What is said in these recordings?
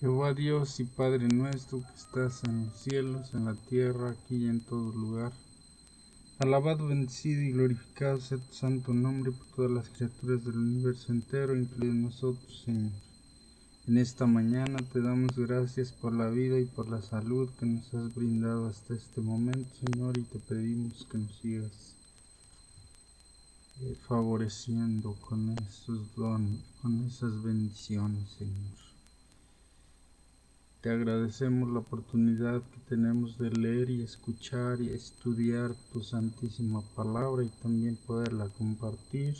Jehová Dios y Padre nuestro que estás en los cielos, en la tierra, aquí y en todo lugar. Alabado, bendecido y glorificado sea tu santo nombre por todas las criaturas del universo entero, incluidos nosotros, Señor. En esta mañana te damos gracias por la vida y por la salud que nos has brindado hasta este momento, Señor, y te pedimos que nos sigas favoreciendo con esos dones, con esas bendiciones, Señor. Te agradecemos la oportunidad que tenemos de leer y escuchar y estudiar tu santísima palabra y también poderla compartir.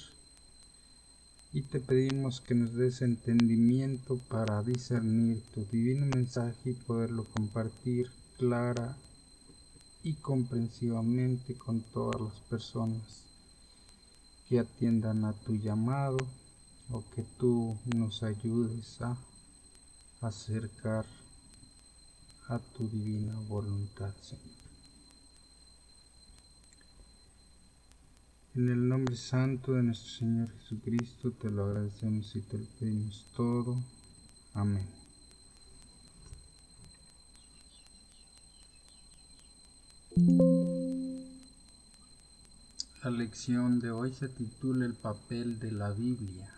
Y te pedimos que nos des entendimiento para discernir tu divino mensaje y poderlo compartir clara y comprensivamente con todas las personas que atiendan a tu llamado o que tú nos ayudes a acercar a tu divina voluntad, Señor. En el nombre santo de nuestro Señor Jesucristo te lo agradecemos y te lo pedimos todo. Amén. La lección de hoy se titula El papel de la Biblia.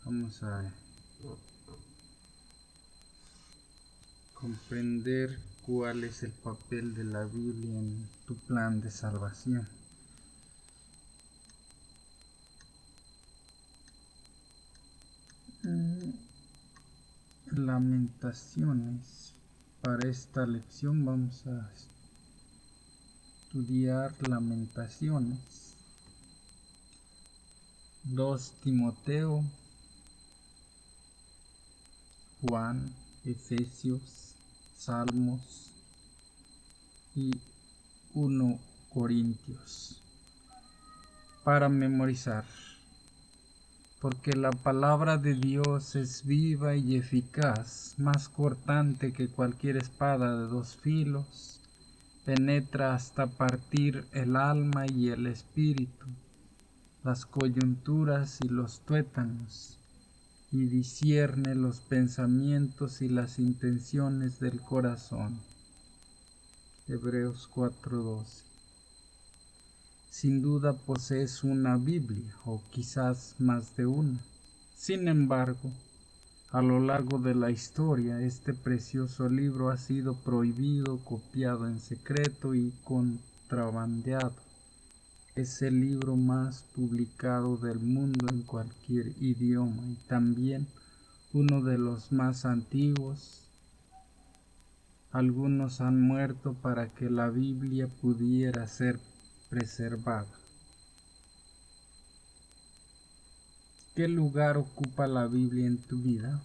Vamos a comprender cuál es el papel de la Biblia en tu plan de salvación. Lamentaciones. Para esta lección vamos a estudiar Lamentaciones. 2 Timoteo, Juan, Efesios, Salmos y 1 Corintios. Para memorizar. Porque la palabra de Dios es viva y eficaz, más cortante que cualquier espada de 2 filos, penetra hasta partir el alma y el espíritu, las coyunturas y los tuétanos, y discierne los pensamientos y las intenciones del corazón. Hebreos 4:12. Sin duda posees una Biblia, o quizás más de una. Sin embargo, a lo largo de la historia, este precioso libro ha sido prohibido, copiado en secreto y contrabandeado. Es el libro más publicado del mundo en cualquier idioma y también uno de los más antiguos. Algunos han muerto para que la Biblia pudiera ser preservada. ¿Qué lugar ocupa la Biblia en tu vida?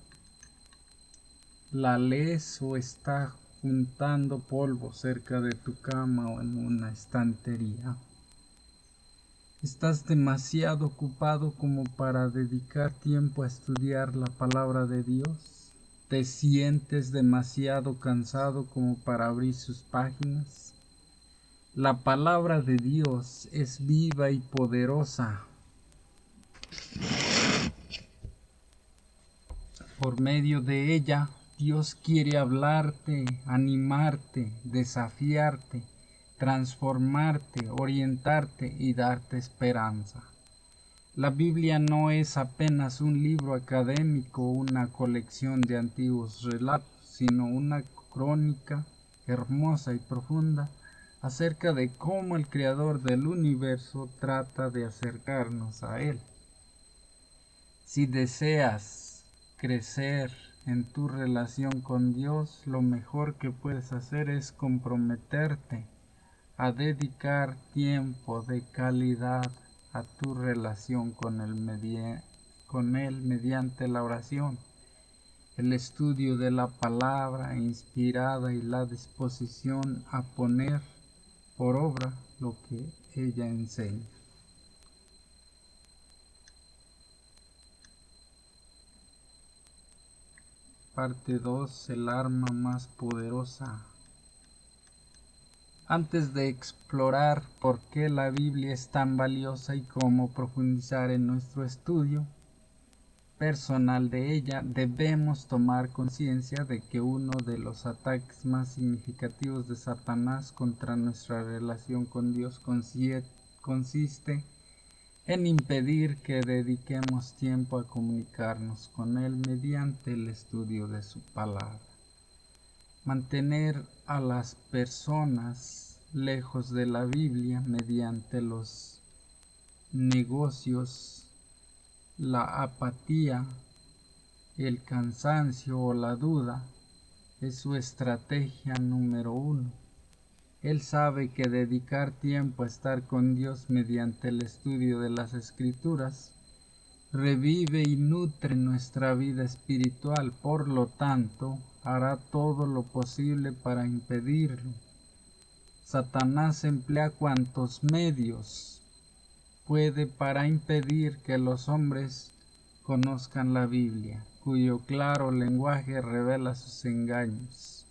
¿La lees o está juntando polvo cerca de tu cama o en una estantería? ¿Estás demasiado ocupado como para dedicar tiempo a estudiar la palabra de Dios? ¿Te sientes demasiado cansado como para abrir sus páginas? La palabra de Dios es viva y poderosa. Por medio de ella, Dios quiere hablarte, animarte, desafiarte, transformarte, orientarte y darte esperanza. La Biblia no es apenas un libro académico o una colección de antiguos relatos, sino una crónica hermosa y profunda acerca de cómo el Creador del universo trata de acercarnos a Él. Si deseas crecer en tu relación con Dios, lo mejor que puedes hacer es comprometerte a dedicar tiempo de calidad a tu relación con Él mediante la oración, el estudio de la palabra inspirada y la disposición a poner por obra lo que ella enseña. Parte 2. El arma más poderosa. Antes de explorar por qué la Biblia es tan valiosa y cómo profundizar en nuestro estudio, personal de ella, debemos tomar conciencia de que uno de los ataques más significativos de Satanás contra nuestra relación con Dios consiste en impedir que dediquemos tiempo a comunicarnos con Él mediante el estudio de su palabra. Mantener a las personas lejos de la Biblia mediante los negocios, la apatía, el cansancio o la duda es su estrategia número uno. Él sabe que dedicar tiempo a estar con Dios mediante el estudio de las Escrituras revive y nutre nuestra vida espiritual, por lo tanto, hará todo lo posible para impedirlo. Satanás emplea cuantos medios puede para impedir que los hombres conozcan la Biblia, cuyo claro lenguaje revela sus engaños.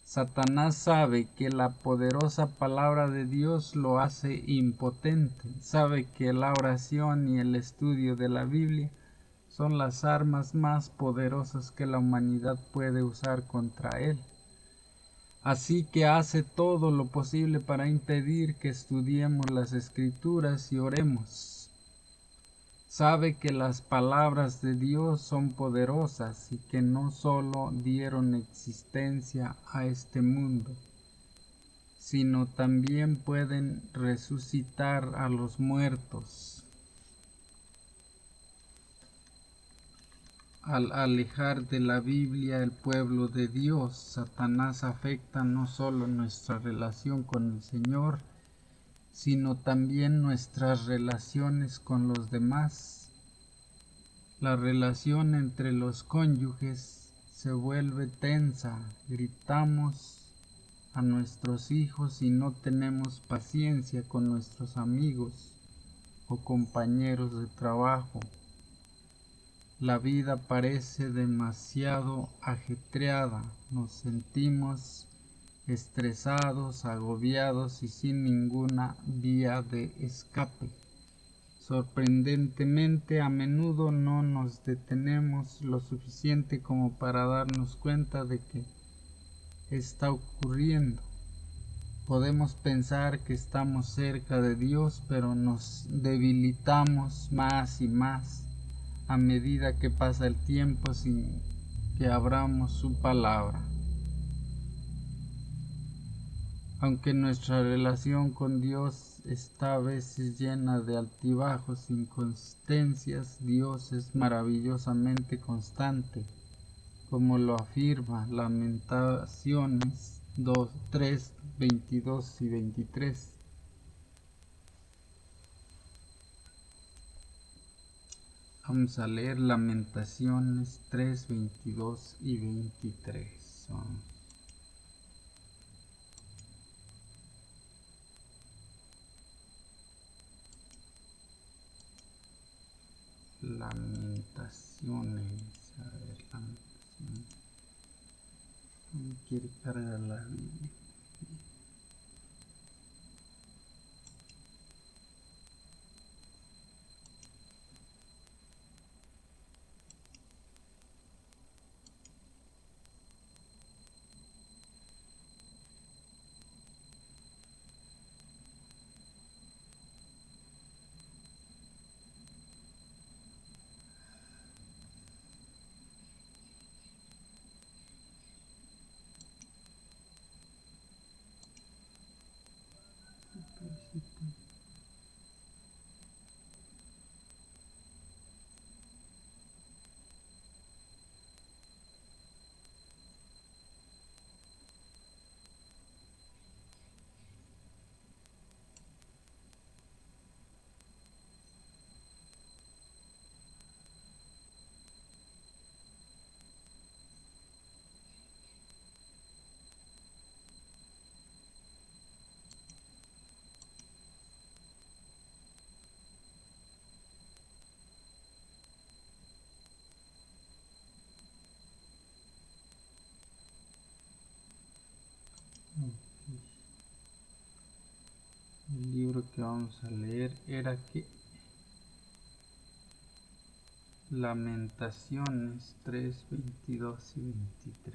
Satanás sabe que la poderosa palabra de Dios lo hace impotente, sabe que la oración y el estudio de la Biblia son las armas más poderosas que la humanidad puede usar contra él. Así que hace todo lo posible para impedir que estudiemos las Escrituras y oremos. Sabe que las palabras de Dios son poderosas y que no solo dieron existencia a este mundo, sino también pueden resucitar a los muertos. Al alejar de la Biblia el pueblo de Dios, Satanás afecta no solo nuestra relación con el Señor, sino también nuestras relaciones con los demás. La relación entre los cónyuges se vuelve tensa, gritamos a nuestros hijos y no tenemos paciencia con nuestros amigos o compañeros de trabajo. La vida parece demasiado ajetreada, nos sentimos estresados, agobiados y sin ninguna vía de escape. Sorprendentemente, a menudo no nos detenemos lo suficiente como para darnos cuenta de que está ocurriendo. Podemos pensar que estamos cerca de Dios, pero nos debilitamos más y más a medida que pasa el tiempo sin que abramos su palabra. Aunque nuestra relación con Dios está a veces llena de altibajos e inconsistencias, Dios es maravillosamente constante, como lo afirma Lamentaciones 3, 22 y 23. Vamos a leer Lamentaciones 3, 22 y 23. Lamentaciones, a ver, Lamentaciones. ¿Cómo quiere cargar la Biblia? El libro que vamos a leer era que Lamentaciones 3, 22 y 23.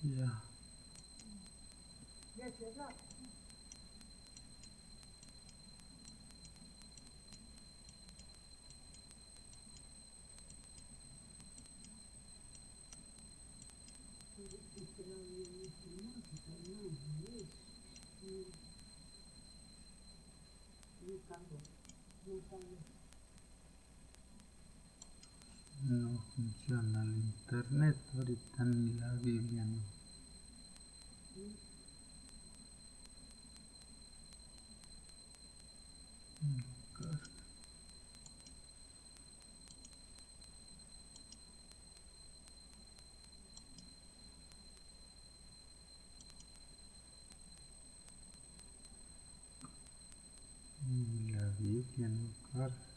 Ya. No funciona el internet ahorita ni la Biblia no. Ni la Biblia no carga.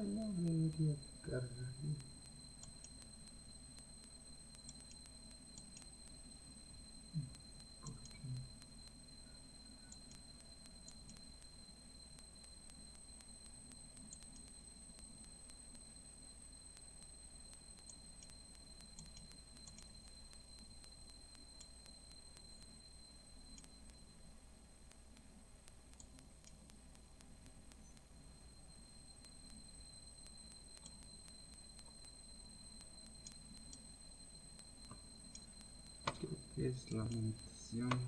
ya debería cargar. Creo que es Lamentaciones.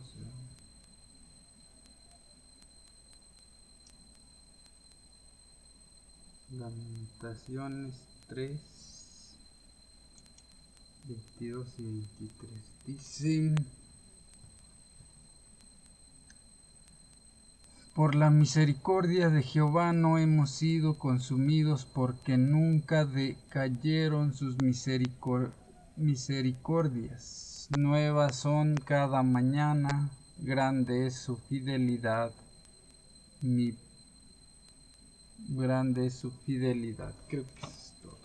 Lamentaciones 3, 22 y 23. Dice: por la misericordia de Jehová no hemos sido consumidos, porque nunca decayeron sus misericordias. Nuevas son cada mañana, grande es su fidelidad. Grande es su fidelidad. Creo que es todo.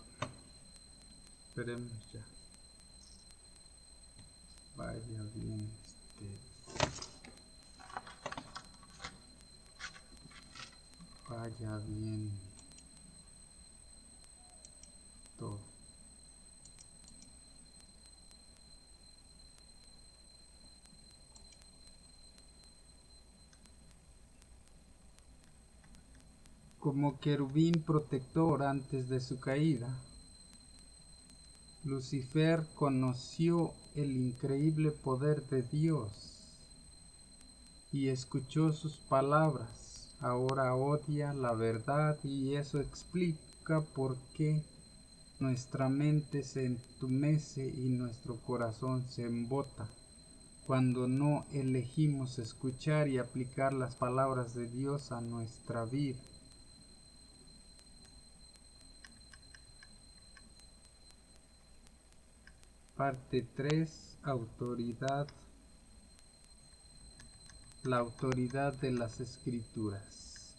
Esperemos ya. Vaya bien vaya bien todo. Como querubín protector antes de su caída, Lucifer conoció el increíble poder de Dios y escuchó sus palabras. Ahora odia la verdad, y eso explica por qué nuestra mente se entumece y nuestro corazón se embota cuando no elegimos escuchar y aplicar las palabras de Dios a nuestra vida. Parte 3. Autoridad. La autoridad de las Escrituras.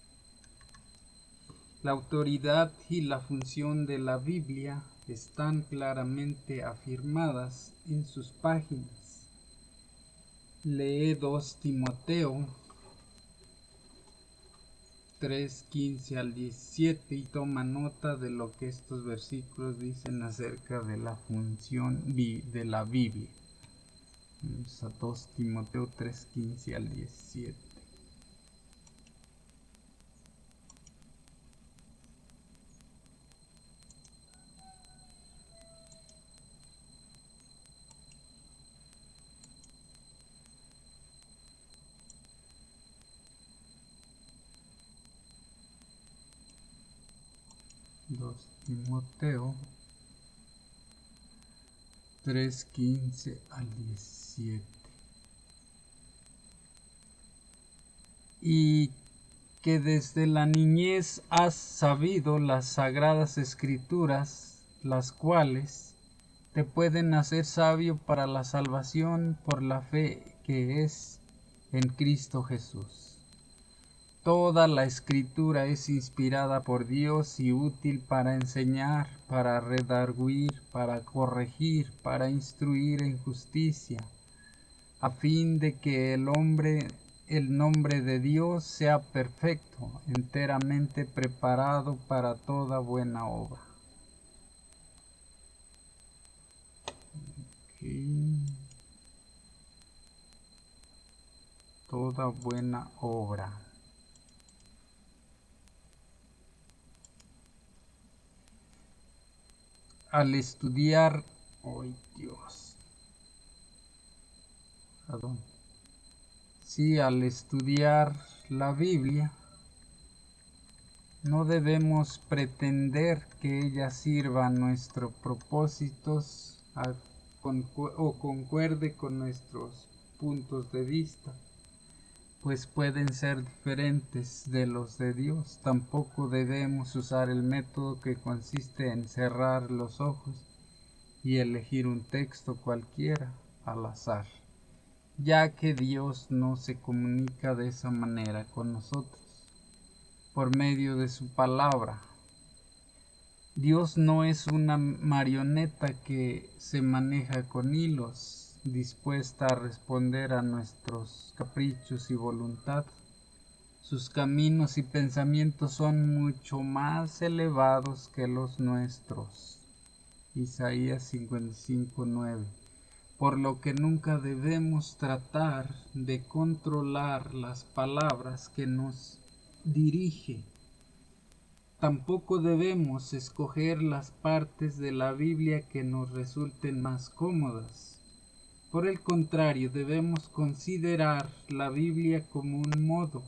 La autoridad y la función de la Biblia están claramente afirmadas en sus páginas. Lee 2 Timoteo 3:15 al 17 y toma nota de lo que estos versículos dicen acerca de la función de la Biblia. Vamos a 2 Timoteo 3:15 al 17. Timoteo 3:15 al 17. Y que desde la niñez has sabido las sagradas escrituras, las cuales te pueden hacer sabio para la salvación por la fe que es en Cristo Jesús. Toda la escritura es inspirada por Dios y útil para enseñar, para redarguir, para corregir, para instruir en justicia, a fin de que el nombre de Dios sea perfecto, enteramente preparado para toda buena obra. Toda buena obra. Al estudiar, ¡ay Dios! Perdón. Sí, al estudiar la Biblia, no debemos pretender que ella sirva a nuestros propósitos o concuerde con nuestros puntos de vista, pues pueden ser diferentes de los de Dios. Tampoco debemos usar el método que consiste en cerrar los ojos y elegir un texto cualquiera al azar, ya que Dios no se comunica de esa manera con nosotros, por medio de su palabra. Dios no es una marioneta que se maneja con hilos, dispuesta a responder a nuestros caprichos y voluntad. Sus caminos y pensamientos son mucho más elevados que los nuestros. Isaías 55:9. Por lo que nunca debemos tratar de controlar las palabras que nos dirige. Tampoco debemos escoger las partes de la Biblia que nos resulten más cómodas. Por el contrario, debemos considerar la Biblia como un modo,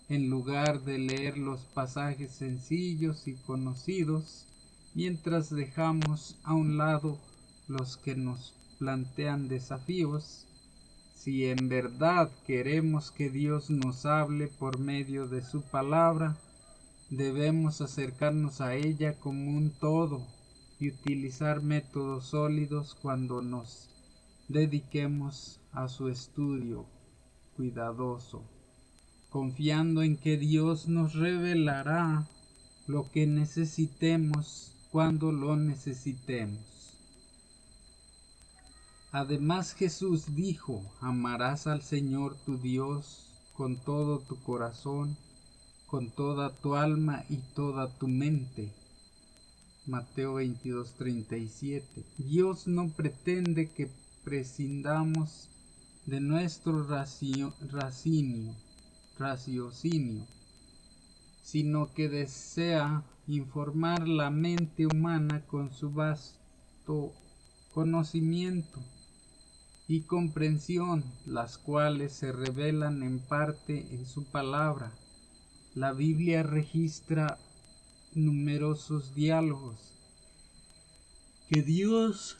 en lugar de leer los pasajes sencillos y conocidos, mientras dejamos a un lado los que nos plantean desafíos. Si en verdad queremos que Dios nos hable por medio de su palabra, debemos acercarnos a ella como un todo y utilizar métodos sólidos cuando nos dediquemos a su estudio cuidadoso, confiando en que Dios nos revelará lo que necesitemos cuando lo necesitemos. Además, Jesús dijo: amarás al Señor tu Dios con todo tu corazón, con toda tu alma y toda tu mente. Mateo 22:37. Dios no pretende que prescindamos de nuestro raciocinio, sino que desea informar la mente humana con su vasto conocimiento y comprensión, las cuales se revelan en parte en su palabra. La Biblia registra numerosos diálogos que Dios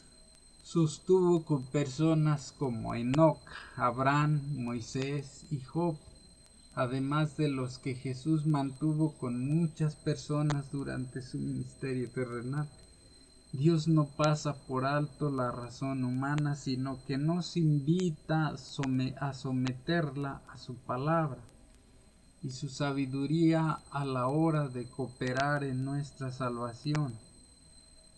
sostuvo con personas como Enoc, Abraham, Moisés y Job, además de los que Jesús mantuvo con muchas personas durante su ministerio terrenal. Dios no pasa por alto la razón humana, sino que nos invita a someterla a su palabra y su sabiduría a la hora de cooperar en nuestra salvación.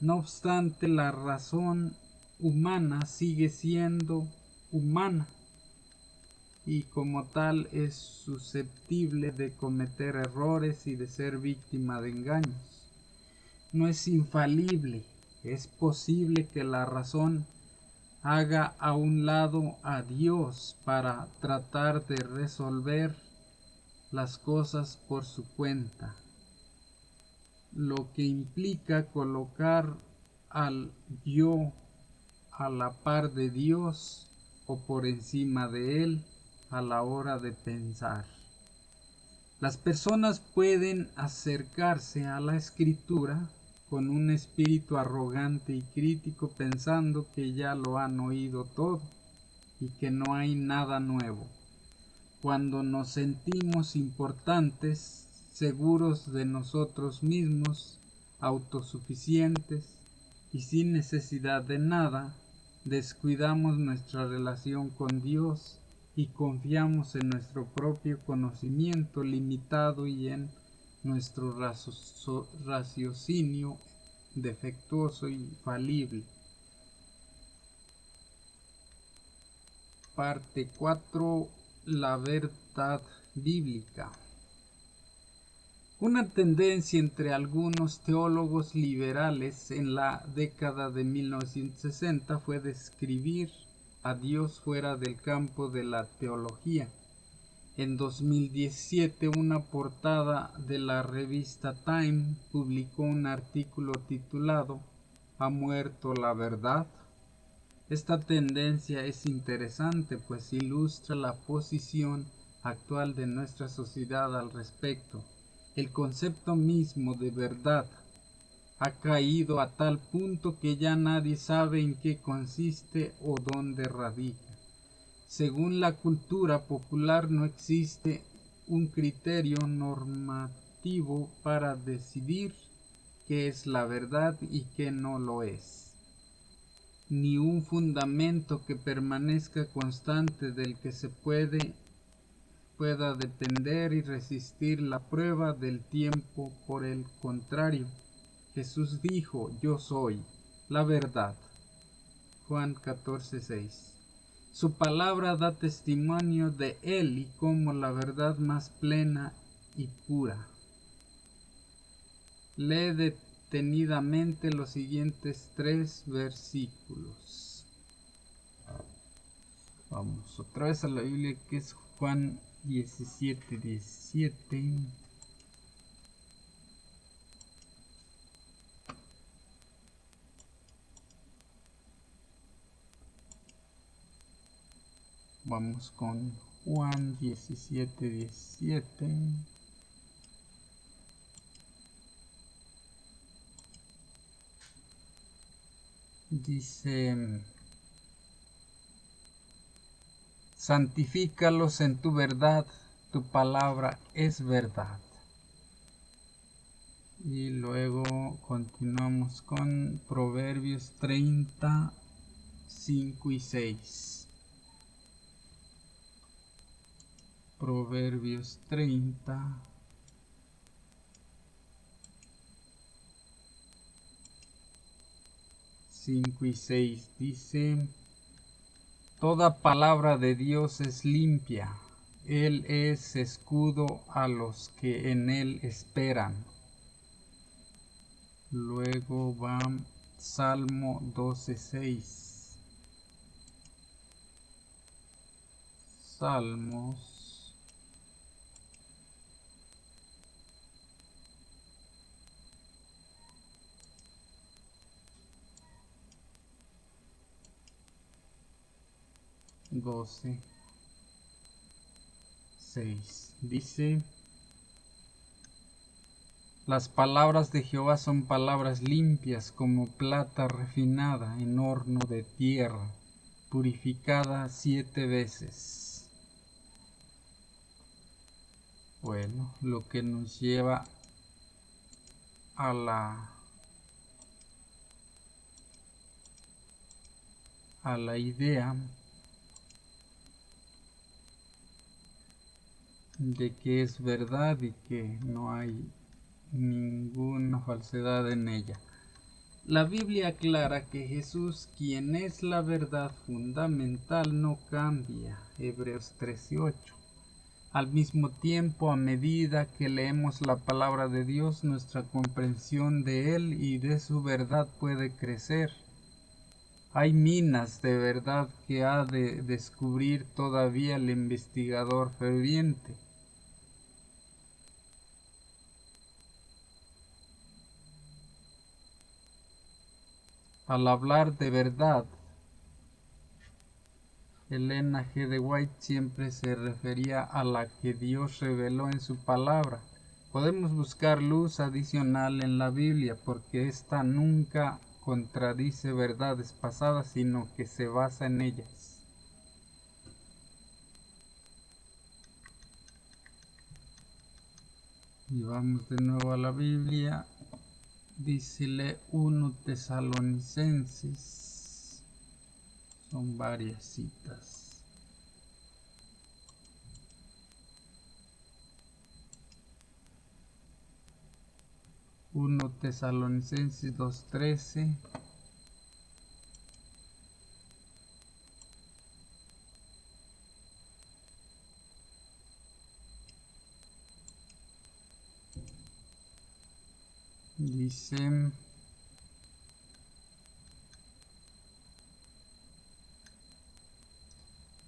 No obstante, la razón humana sigue siendo humana y como tal es susceptible de cometer errores y de ser víctima de engaños. No es infalible. Es posible que la razón haga a un lado a Dios para tratar de resolver las cosas por su cuenta, lo que implica colocar al yo a la par de Dios o por encima de él a la hora de pensar. Las personas pueden acercarse a la escritura con un espíritu arrogante y crítico, pensando que ya lo han oído todo y que no hay nada nuevo. Cuando nos sentimos importantes, seguros de nosotros mismos, autosuficientes y sin necesidad de nada, descuidamos nuestra relación con Dios y confiamos en nuestro propio conocimiento limitado y en nuestro raciocinio defectuoso y falible. Parte 4. La verdad bíblica. Una tendencia entre algunos teólogos liberales en la década de 1960 fue describir a Dios fuera del campo de la teología. En 2017, una portada de la revista Time publicó un artículo titulado ¿Ha muerto la verdad? Esta tendencia es interesante, pues ilustra la posición actual de nuestra sociedad al respecto. El concepto mismo de verdad ha caído a tal punto que ya nadie sabe en qué consiste o dónde radica. Según la cultura popular, no existe un criterio normativo para decidir qué es la verdad y qué no lo es, ni un fundamento que permanezca constante del que se pueda depender y resistir la prueba del tiempo. Por el contrario, Jesús dijo: yo soy la verdad. Juan 14:6. Su palabra da testimonio de Él y como la verdad más plena y pura. Lee detenidamente los siguientes 3 versículos. Vamos otra vez a la Biblia, que es Juan 17:17. Vamos con Juan 17:17. Dice: santifícalos en tu verdad, tu palabra es verdad. Y luego continuamos con Proverbios 30, 5 y 6. Proverbios 30, 5 y 6 dice: toda palabra de Dios es limpia, Él es escudo a los que en Él esperan. Luego va Salmo 12:6. Salmos 12:6 dice: las palabras de Jehová son palabras limpias como plata refinada en horno de tierra, purificada 7 veces. Bueno, lo que nos lleva a la idea de que es verdad y que no hay ninguna falsedad en ella. La Biblia aclara que Jesús, quien es la verdad fundamental, no cambia. Hebreos 13:8. Al mismo tiempo, a medida que leemos la palabra de Dios, nuestra comprensión de Él y de su verdad puede crecer. Hay minas de verdad que ha de descubrir todavía el investigador ferviente. Al hablar de verdad, Elena G. de White siempre se refería a la que Dios reveló en su palabra. Podemos buscar luz adicional en la Biblia porque ésta nunca contradice verdades pasadas, sino que se basa en ellas. Y vamos de nuevo a la Biblia. Dícele 1 Tesalonicenses. Son varias citas. Uno Tesalonicenses 2:13. Dice: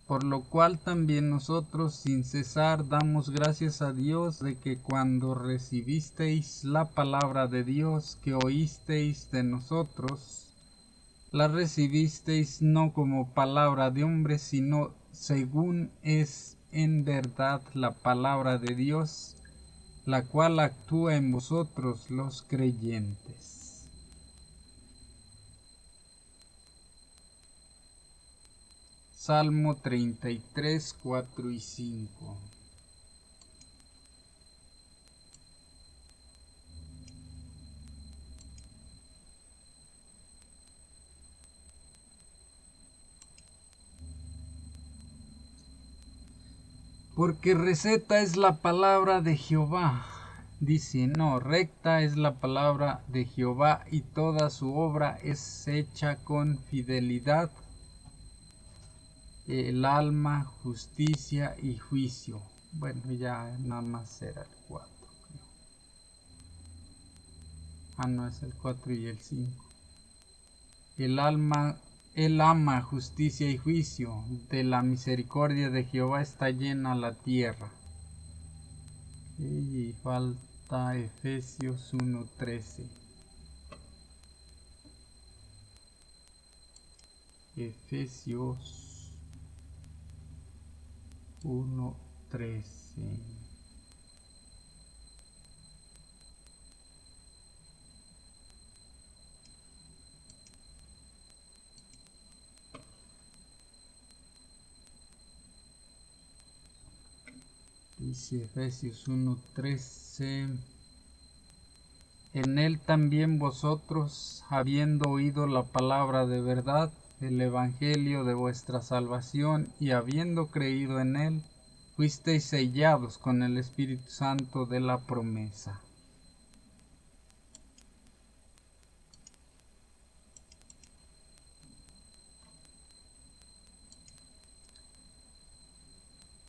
por lo cual también nosotros sin cesar damos gracias a Dios de que cuando recibisteis la palabra de Dios que oísteis de nosotros, la recibisteis no como palabra de hombre, sino según es en verdad la palabra de Dios, la cual actúa en vosotros los creyentes. Salmo 33, 4 y 5. Porque receta es la palabra de Jehová, dice, no, recta es la palabra de Jehová y toda su obra es hecha con fidelidad. El alma, justicia y juicio. Bueno, ya nada más era el 4. No, es el 4 y el 5. Él ama justicia y juicio. De la misericordia de Jehová está llena la tierra. Y falta Efesios 1:13. Efesios 1:13. Dice Efesios 1:13. En él también vosotros, habiendo oído la palabra de verdad, el evangelio de vuestra salvación, y habiendo creído en él, fuisteis sellados con el Espíritu Santo de la promesa.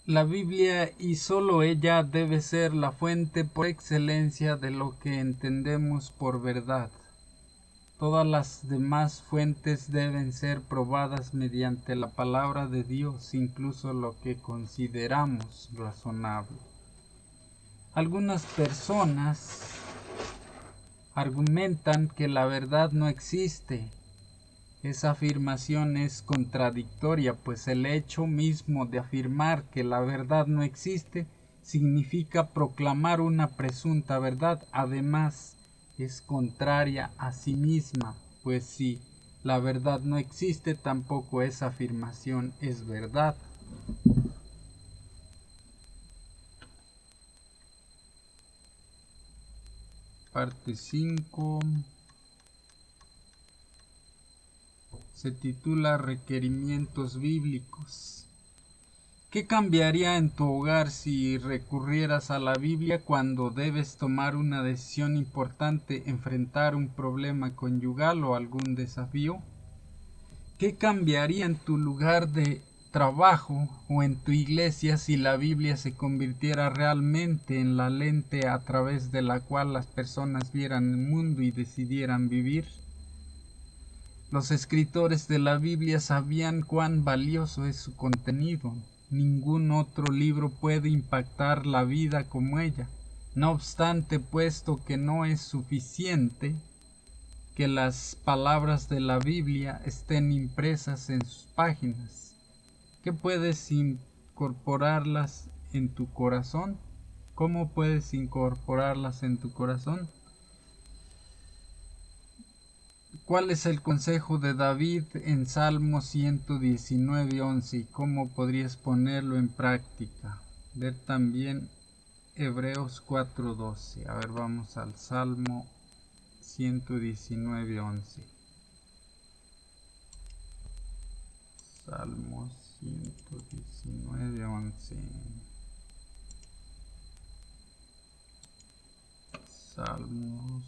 La Biblia y sólo ella debe ser la fuente por excelencia de lo que entendemos por verdad. Todas las demás fuentes deben ser probadas mediante la palabra de Dios, incluso lo que consideramos razonable. Algunas personas argumentan que la verdad no existe. Esa afirmación es contradictoria, pues el hecho mismo de afirmar que la verdad no existe significa proclamar una presunta verdad. Además, es contraria a sí misma, pues si la verdad no existe, tampoco esa afirmación es verdad. Parte 5. Se titula Requerimientos bíblicos. ¿Qué cambiaría en tu hogar si recurrieras a la Biblia cuando debes tomar una decisión importante, enfrentar un problema conyugal o algún desafío? ¿Qué cambiaría en tu lugar de trabajo o en tu iglesia si la Biblia se convirtiera realmente en la lente a través de la cual las personas vieran el mundo y decidieran vivir? Los escritores de la Biblia sabían cuán valioso es su contenido. Ningún otro libro puede impactar la vida como ella. No obstante, puesto que no es suficiente que las palabras de la Biblia estén impresas en sus páginas, ¿qué puedes incorporarlas en tu corazón? ¿Cómo puedes incorporarlas en tu corazón? ¿Cuál es el consejo de David en Salmo 119:11 y cómo podrías ponerlo en práctica? Ver también Hebreos 4:12. A ver, vamos al Salmo 119:11. Salmo 119:11. Salmos.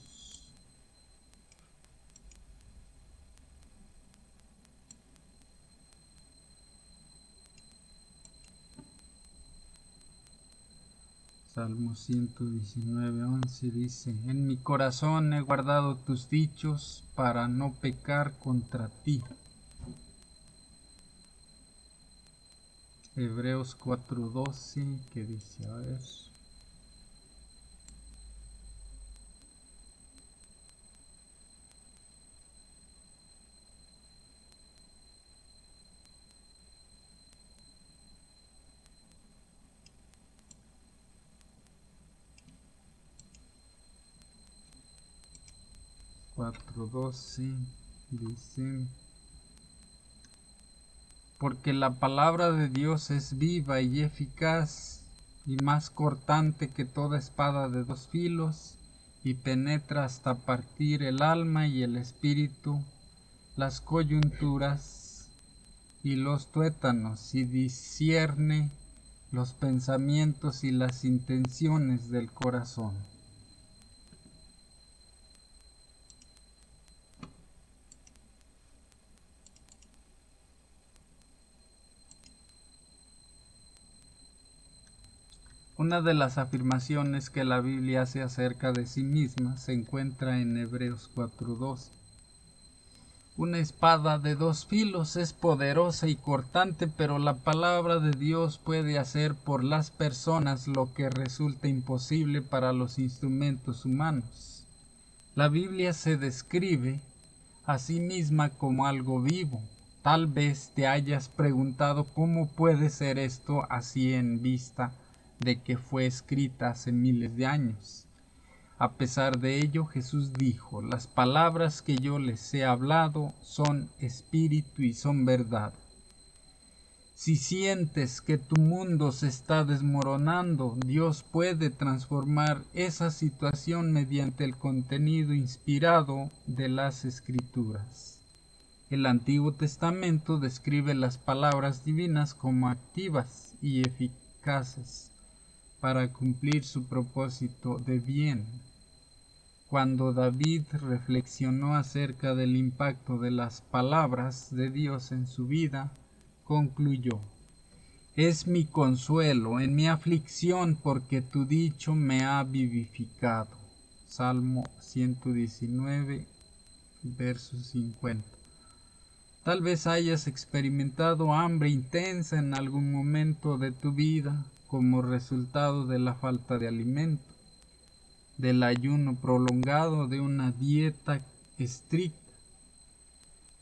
Salmo 119:11 dice: En mi corazón he guardado tus dichos para no pecar contra ti. Hebreos 4:12, que dice, a ver. Dice: porque la palabra de Dios es viva y eficaz y más cortante que toda espada de dos filos, y penetra hasta partir el alma y el espíritu, las coyunturas y los tuétanos, y discierne los pensamientos y las intenciones del corazón. Una de las afirmaciones que la Biblia hace acerca de sí misma se encuentra en Hebreos 4:12. Una espada de dos filos es poderosa y cortante, pero la palabra de Dios puede hacer por las personas lo que resulta imposible para los instrumentos humanos. La Biblia se describe a sí misma como algo vivo. Tal vez te hayas preguntado cómo puede ser esto así en vista de que fue escrita hace miles de años. A pesar de ello, Jesús dijo: las palabras que yo les he hablado son espíritu y son verdad. Si sientes que tu mundo se está desmoronando, Dios puede transformar esa situación mediante el contenido inspirado de las Escrituras. El Antiguo Testamento describe las palabras divinas como activas y eficaces para cumplir su propósito de bien. Cuando David reflexionó acerca del impacto de las palabras de Dios en su vida, concluyó: es mi consuelo en mi aflicción, porque tu dicho me ha vivificado. Salmo 119, verso 50. Tal vez hayas experimentado hambre intensa en algún momento de tu vida como resultado de la falta de alimento, del ayuno prolongado, de una dieta estricta.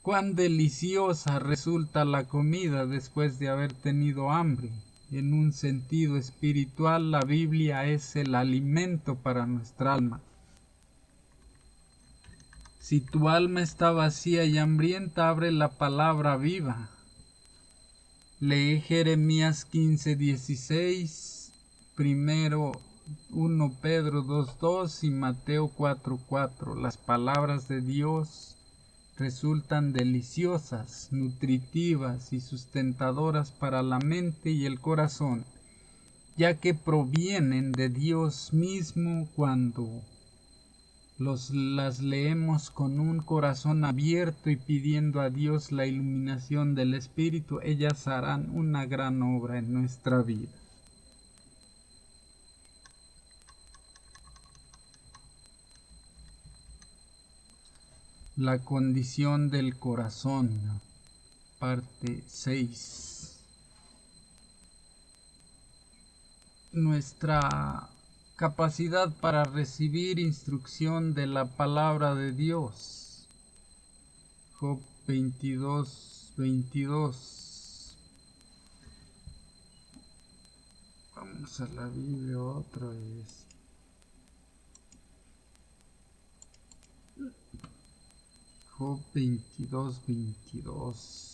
Cuán deliciosa resulta la comida después de haber tenido hambre. En un sentido espiritual, la Biblia es el alimento para nuestra alma. Si tu alma está vacía y hambrienta, abre la palabra viva. Lee Jeremías 15:16, primero 1 Pedro 2:2 y Mateo 4:4. Las palabras de Dios resultan deliciosas, nutritivas y sustentadoras para la mente y el corazón, ya que provienen de Dios mismo. Cuando las leemos con un corazón abierto y pidiendo a Dios la iluminación del Espíritu, ellas harán una gran obra en nuestra vida. La condición del corazón, parte 6. Nuestra capacidad para recibir instrucción de la palabra de Dios. Job 22:22. Vamos a la Biblia otra vez. Job 22:22.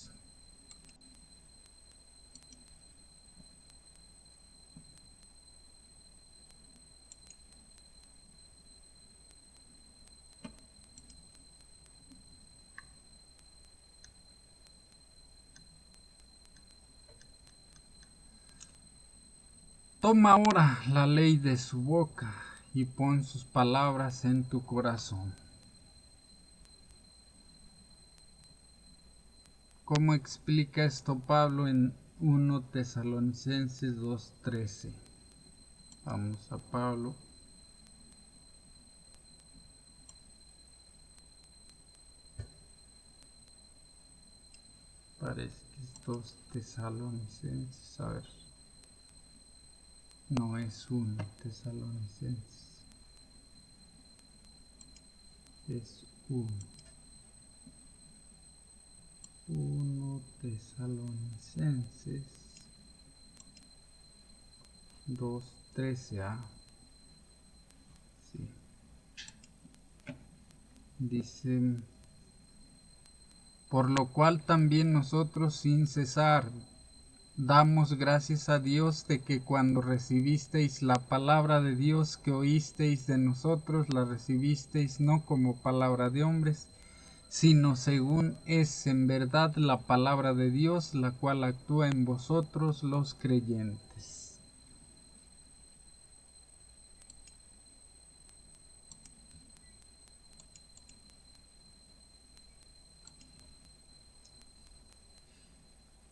Toma ahora la ley de su boca y pon sus palabras en tu corazón. ¿Cómo explica esto Pablo en 1 Tesalonicenses 2:13? Vamos a Pablo. Parece que es 2 Tesalonicenses. A ver. No es 1 Tesalonicenses. Es 1 Tesalonicenses 2:13. Sí. Dice: por lo cual también nosotros sin cesar damos gracias a Dios de que cuando recibisteis la palabra de Dios que oísteis de nosotros, la recibisteis no como palabra de hombres, sino según es en verdad la palabra de Dios, la cual actúa en vosotros los creyentes.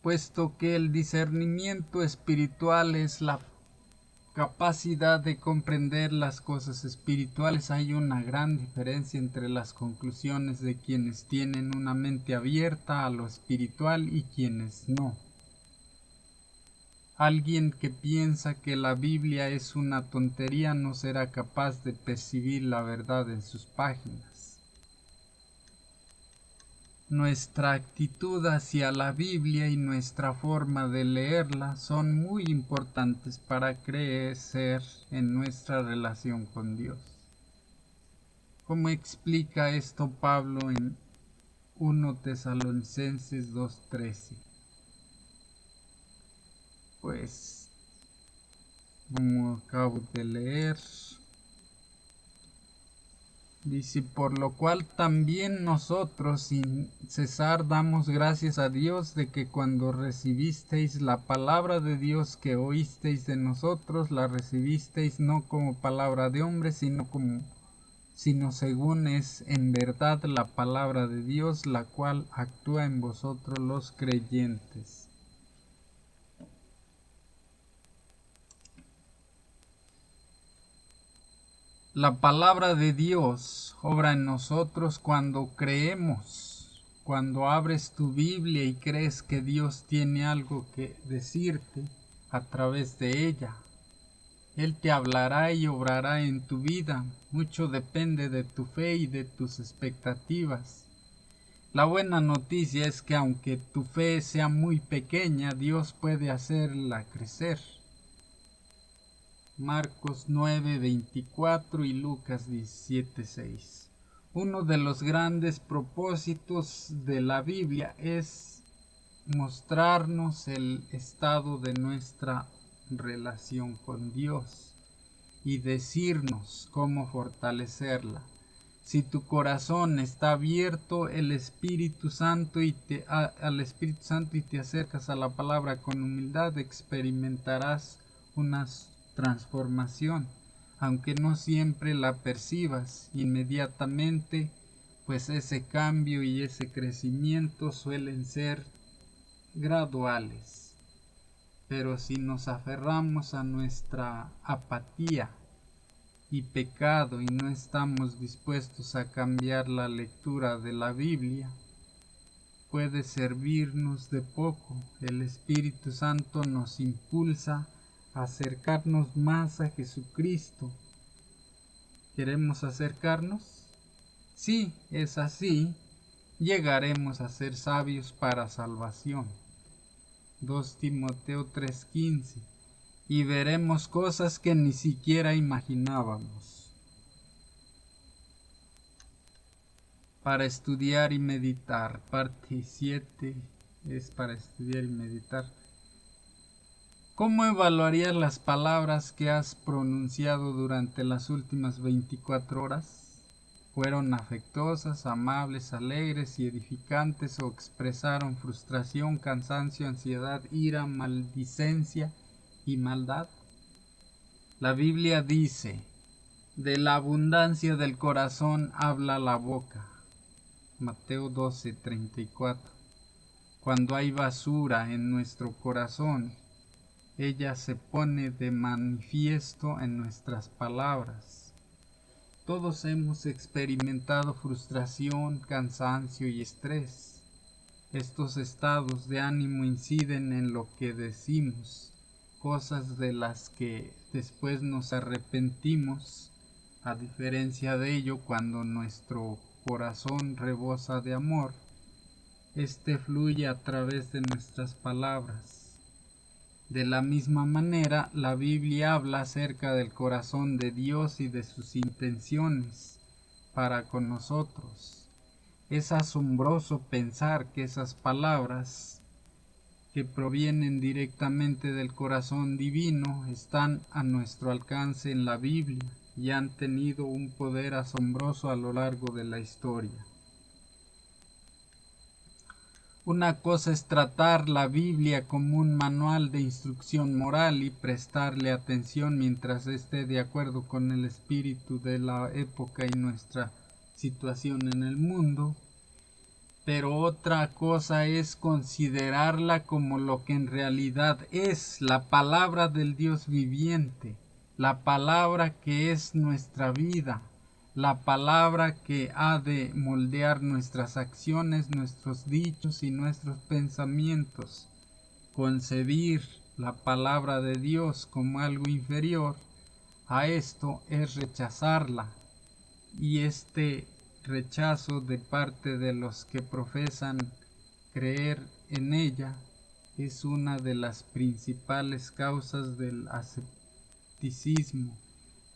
Puesto que el discernimiento espiritual es la capacidad de comprender las cosas espirituales hay una gran diferencia entre las conclusiones de quienes tienen una mente abierta a lo espiritual y quienes no. Alguien que piensa que la Biblia es una tontería no será capaz de percibir la verdad en sus páginas. Nuestra actitud hacia la Biblia y nuestra forma de leerla son muy importantes para crecer en nuestra relación con Dios. ¿Cómo explica esto Pablo en 1 Tesalonicenses 2:13? Pues, como acabo de leer, dice, por lo cual también nosotros sin cesar damos gracias a Dios de que cuando recibisteis la palabra de Dios que oísteis de nosotros, la recibisteis no como palabra de hombre, sino según es en verdad la palabra de Dios, la cual actúa en vosotros los creyentes. La palabra de Dios obra en nosotros cuando creemos, cuando abres tu Biblia y crees que Dios tiene algo que decirte a través de ella. Él te hablará y obrará en tu vida. Mucho depende de tu fe y de tus expectativas. La buena noticia es que aunque tu fe sea muy pequeña, Dios puede hacerla crecer. Marcos 9:24 y Lucas 17:6. Uno de los grandes propósitos de la Biblia es mostrarnos el estado de nuestra relación con Dios y decirnos cómo fortalecerla. Si tu corazón está abierto al Espíritu Santo y te acercas a la palabra con humildad, experimentarás unas transformación, aunque no siempre la percibas inmediatamente, pues ese cambio y ese crecimiento suelen ser graduales. Pero si nos aferramos a nuestra apatía y pecado y no estamos dispuestos a cambiar la lectura de la Biblia, puede servirnos de poco. El Espíritu Santo nos impulsa acercarnos más a Jesucristo. ¿Queremos acercarnos? Si es así, llegaremos a ser sabios para salvación. 2 Timoteo 3:15. Y veremos cosas que ni siquiera imaginábamos. Para estudiar y meditar. Parte 7 es para estudiar y meditar. ¿Cómo evaluarías las palabras que has pronunciado durante las últimas 24 horas? ¿Fueron afectuosas, amables, alegres y edificantes o expresaron frustración, cansancio, ansiedad, ira, maldicencia y maldad? La Biblia dice, de la abundancia del corazón habla la boca. Mateo 12:34. Cuando hay basura en nuestro corazón, ella se pone de manifiesto en nuestras palabras. Todos hemos experimentado frustración, cansancio y estrés. Estos estados de ánimo inciden en lo que decimos, cosas de las que después nos arrepentimos. A diferencia de ello, cuando nuestro corazón rebosa de amor, este fluye a través de nuestras palabras. De la misma manera, la Biblia habla acerca del corazón de Dios y de sus intenciones para con nosotros. Es asombroso pensar que esas palabras que provienen directamente del corazón divino están a nuestro alcance en la Biblia y han tenido un poder asombroso a lo largo de la historia. Una cosa es tratar la Biblia como un manual de instrucción moral y prestarle atención mientras esté de acuerdo con el espíritu de la época y nuestra situación en el mundo. Pero otra cosa es considerarla como lo que en realidad es, la palabra del Dios viviente, la palabra que es nuestra vida, la palabra que ha de moldear nuestras acciones, nuestros dichos y nuestros pensamientos. Concebir la palabra de Dios como algo inferior a esto es rechazarla, y este rechazo de parte de los que profesan creer en ella es una de las principales causas del ascepticismo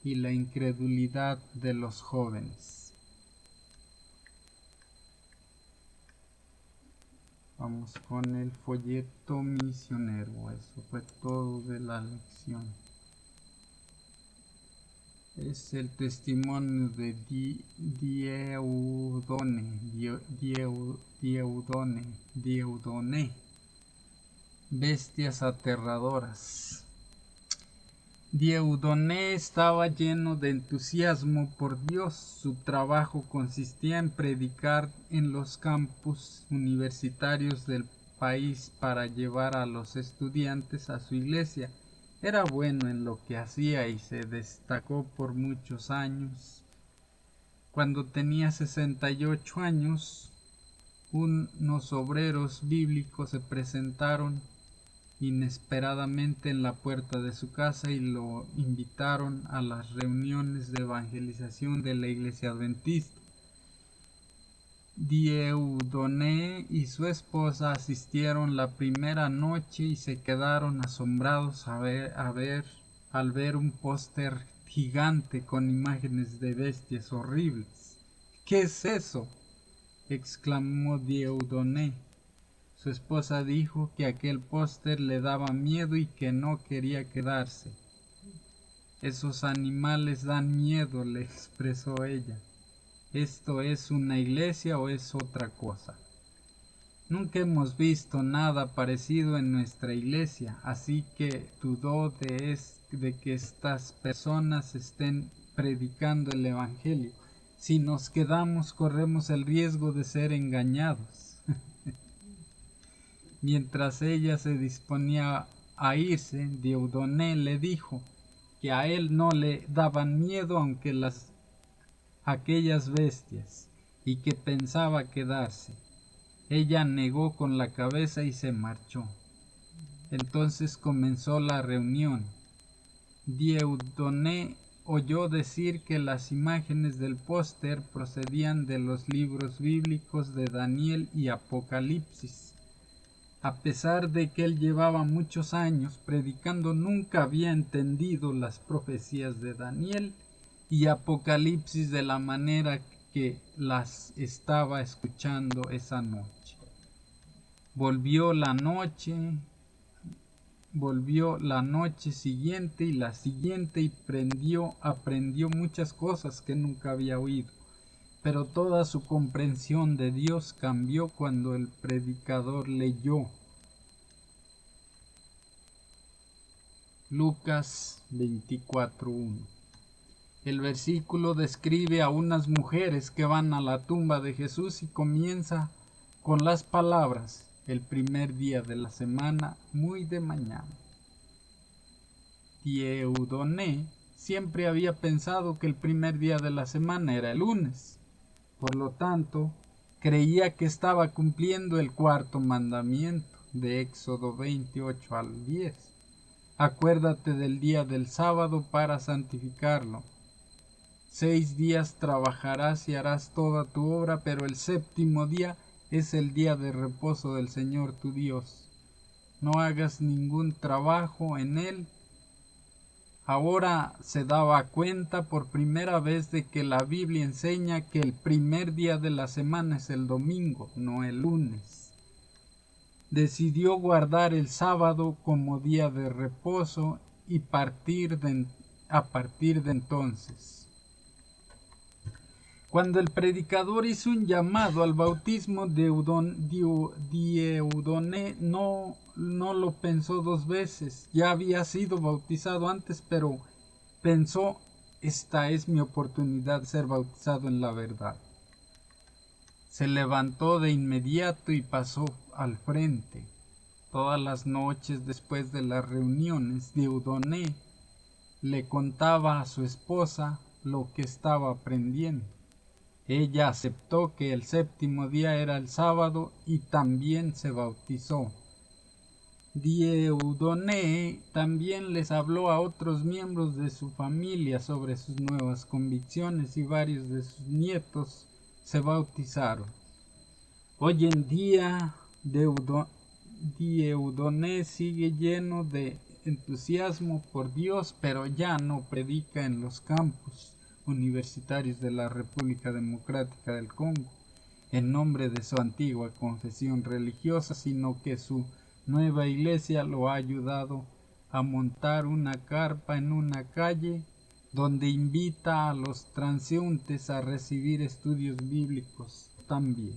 y la incredulidad de los jóvenes. Vamos con el folleto misionero. Eso fue todo de la lección. Es el testimonio de Dieudonné. Bestias aterradoras. Dieudonné estaba lleno de entusiasmo por Dios. Su trabajo consistía en predicar en los campus universitarios del país para llevar a los estudiantes a su iglesia. Era bueno en lo que hacía y se destacó por muchos años. Cuando tenía 68 años, unos obreros bíblicos se presentaron inesperadamente en la puerta de su casa y lo invitaron a las reuniones de evangelización de la iglesia adventista. Dieudonné y su esposa asistieron la primera noche y se quedaron asombrados al ver un póster gigante con imágenes de bestias horribles. ¿Qué es eso?, exclamó Dieudonné. Su esposa dijo que aquel póster le daba miedo y que no quería quedarse. Esos animales dan miedo, le expresó ella. ¿Esto es una iglesia o es otra cosa? Nunca hemos visto nada parecido en nuestra iglesia, así que dudó de que estas personas estén predicando el evangelio. Si nos quedamos, corremos el riesgo de ser engañados. Mientras ella se disponía a irse, Dieudonné le dijo que a él no le daban miedo aunque aquellas bestias, y que pensaba quedarse. Ella negó con la cabeza y se marchó. Entonces comenzó la reunión. Dieudonné oyó decir que las imágenes del póster procedían de los libros bíblicos de Daniel y Apocalipsis. A pesar de que él llevaba muchos años predicando, nunca había entendido las profecías de Daniel y Apocalipsis de la manera que las estaba escuchando esa noche. Volvió la noche siguiente y la siguiente y aprendió muchas cosas que nunca había oído. Pero toda su comprensión de Dios cambió cuando el predicador leyó Lucas 24:1. El versículo describe a unas mujeres que van a la tumba de Jesús y comienza con las palabras: el primer día de la semana, muy de mañana. Dieudonné siempre había pensado que el primer día de la semana era el lunes. Por lo tanto, creía que estaba cumpliendo el cuarto mandamiento de Éxodo 28:10. Acuérdate del día del sábado para santificarlo. 6 días trabajarás y harás toda tu obra, pero el séptimo día es el día de reposo del Señor tu Dios. No hagas ningún trabajo en él. Ahora se daba cuenta por primera vez de que la Biblia enseña que el primer día de la semana es el domingo, no el lunes. Decidió guardar el sábado como día de reposo y a partir de entonces. Cuando el predicador hizo un llamado al bautismo, Dieudonné no lo pensó 2 veces. Ya había sido bautizado antes, pero pensó: esta es mi oportunidad de ser bautizado en la verdad. Se levantó de inmediato y pasó al frente. Todas las noches después de las reuniones, Dieudonné le contaba a su esposa lo que estaba aprendiendo. Ella aceptó que el séptimo día era el sábado y también se bautizó. Dieudonné también les habló a otros miembros de su familia sobre sus nuevas convicciones y varios de sus nietos se bautizaron. Hoy en día, Dieudonné sigue lleno de entusiasmo por Dios, pero ya no predica en los campus universitarios de la República Democrática del Congo en nombre de su antigua confesión religiosa, sino que su nueva iglesia lo ha ayudado a montar una carpa en una calle donde invita a los transeúntes a recibir estudios bíblicos también.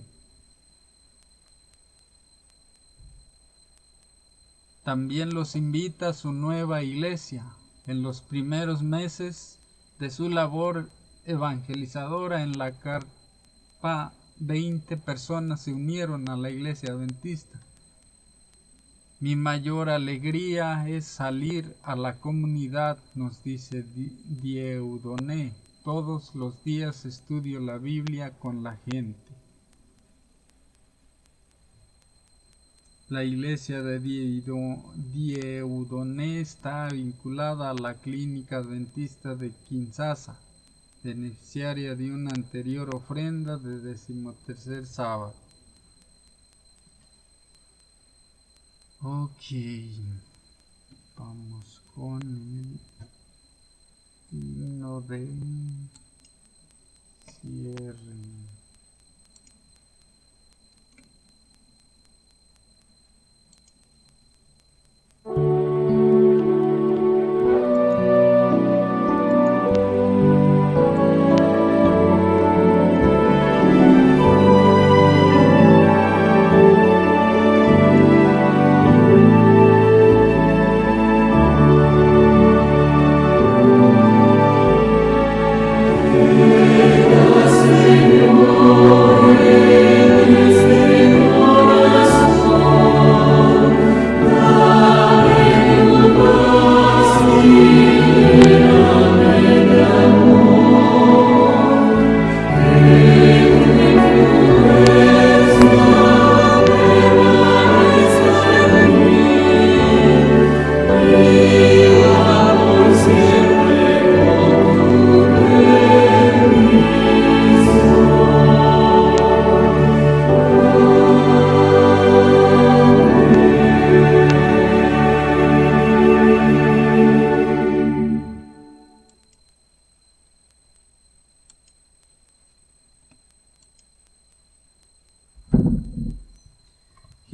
También los invita a su nueva iglesia. En los primeros meses de su labor evangelizadora en la carpa, 20 personas se unieron a la iglesia adventista. Mi mayor alegría es salir a la comunidad, nos dice Dieudonné. Todos los días estudio la Biblia con la gente. La iglesia de Dieudonné está vinculada a la clínica adventista de Kinshasa, beneficiaria de una anterior ofrenda de 13º sábado. Ok, vamos con el himno de cierre.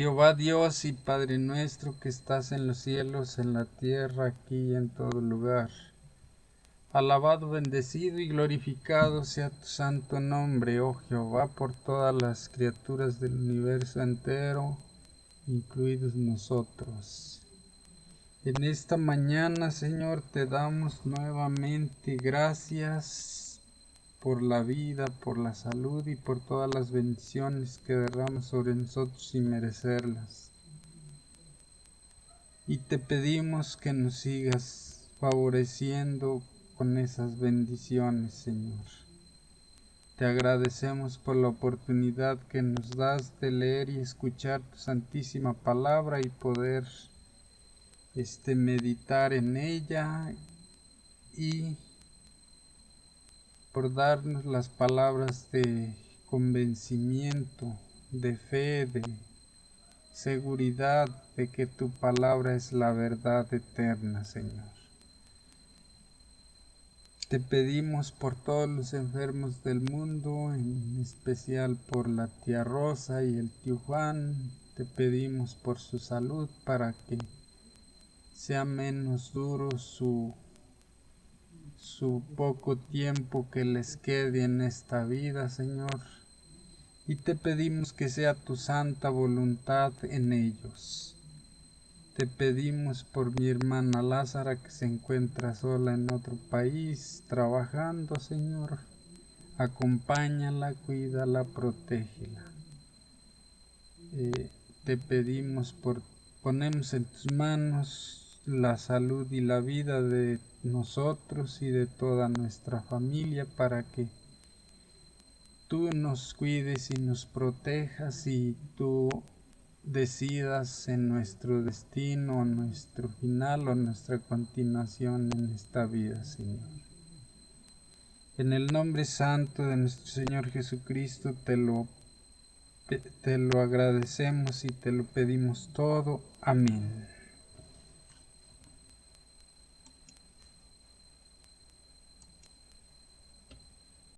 Jehová Dios y Padre nuestro que estás en los cielos, en la tierra, aquí y en todo lugar. Alabado, bendecido y glorificado sea tu santo nombre, oh Jehová, por todas las criaturas del universo entero, incluidos nosotros. En esta mañana, Señor, te damos nuevamente gracias por la vida, por la salud y por todas las bendiciones que derramas sobre nosotros sin merecerlas. Y te pedimos que nos sigas favoreciendo con esas bendiciones, Señor. Te agradecemos por la oportunidad que nos das de leer y escuchar tu santísima palabra y poder meditar en ella, y por darnos las palabras de convencimiento, de fe, de seguridad de que tu palabra es la verdad eterna, Señor. Te pedimos por todos los enfermos del mundo, en especial por la tía Rosa y el tío Juan. Te pedimos por su salud para que sea menos duro su poco tiempo que les quede en esta vida, Señor. Y te pedimos que sea tu santa voluntad en ellos. Te pedimos por mi hermana Lázara, que se encuentra sola en otro país trabajando, Señor. Acompáñala, cuídala, protégela. Te pedimos ponemos en tus manos la salud y la vida de nosotros y de toda nuestra familia, para que tú nos cuides y nos protejas y tú decidas en nuestro destino, nuestro final o nuestra continuación en esta vida, Señor. En el nombre santo de nuestro Señor Jesucristo te lo agradecemos y te lo pedimos todo. Amén.